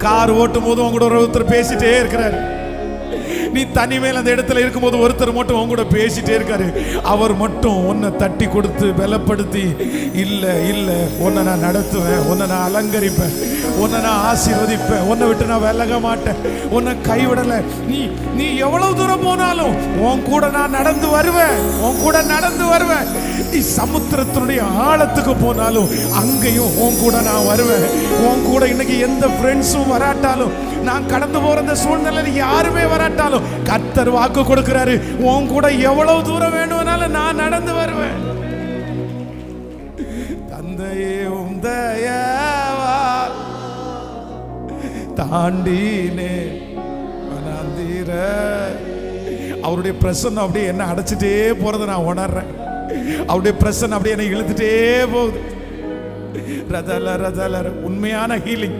Car ஓட்டும் போது உங்களோட ஒருத்தர் பேசிட்டே இருக்கிறாரு. நீ தனிமையில் அந்த இடத்துல இருக்கும்போது ஒருத்தர் மட்டும் உங்க கூட பேசிட்டே இருக்காரு. அவர் மட்டும் உன்னை தட்டி கொடுத்து பலப்படுத்தி, இல்ல இல்ல உன்னை நான் நடத்துவேன், உன்னை நான் அலங்கரிப்பேன், உன்னை நான் ஆசீர்வதிப்பேன், உன்னை விட்டு நான் விலக மாட்டேன், உன்னை கைவிடல, நீ நீ எவ்வளவு தூரம் போனாலும் உன் கூட நான் நடந்து வருவேன், உன் கூட நடந்து வருவேன். நீ சமுத்திரத்தினுடைய ஆழத்துக்கு போனாலும் அங்கேயும் உன் கூட நான் வருவேன். உன் கூட இன்னைக்கு எந்த ஃப்ரெண்ட்ஸும் வராட்டாலும், நான் கடந்து போற இந்த சூழ்நிலையில் யாருமே வராட்டாலும், கர்த்தர் வாக்கு கொடுக்கிறாரு, உன் கூட எவ்வளவு தூரம் வேணும்னாலும் நான் நடந்து வருவேன். தந்தையே உம் தயவால் தாண்டினே வனாந்திர. அவருடைய பிரசன்னம் அப்படியே என்ன அடைச்சிட்டே போறதை நான் உணர்றேன். அவருடைய பிரசன்னம் அப்படியே என்னை இழுத்துட்டே போகுது. ரதல ரதல உண்மையான ஹீலிங்.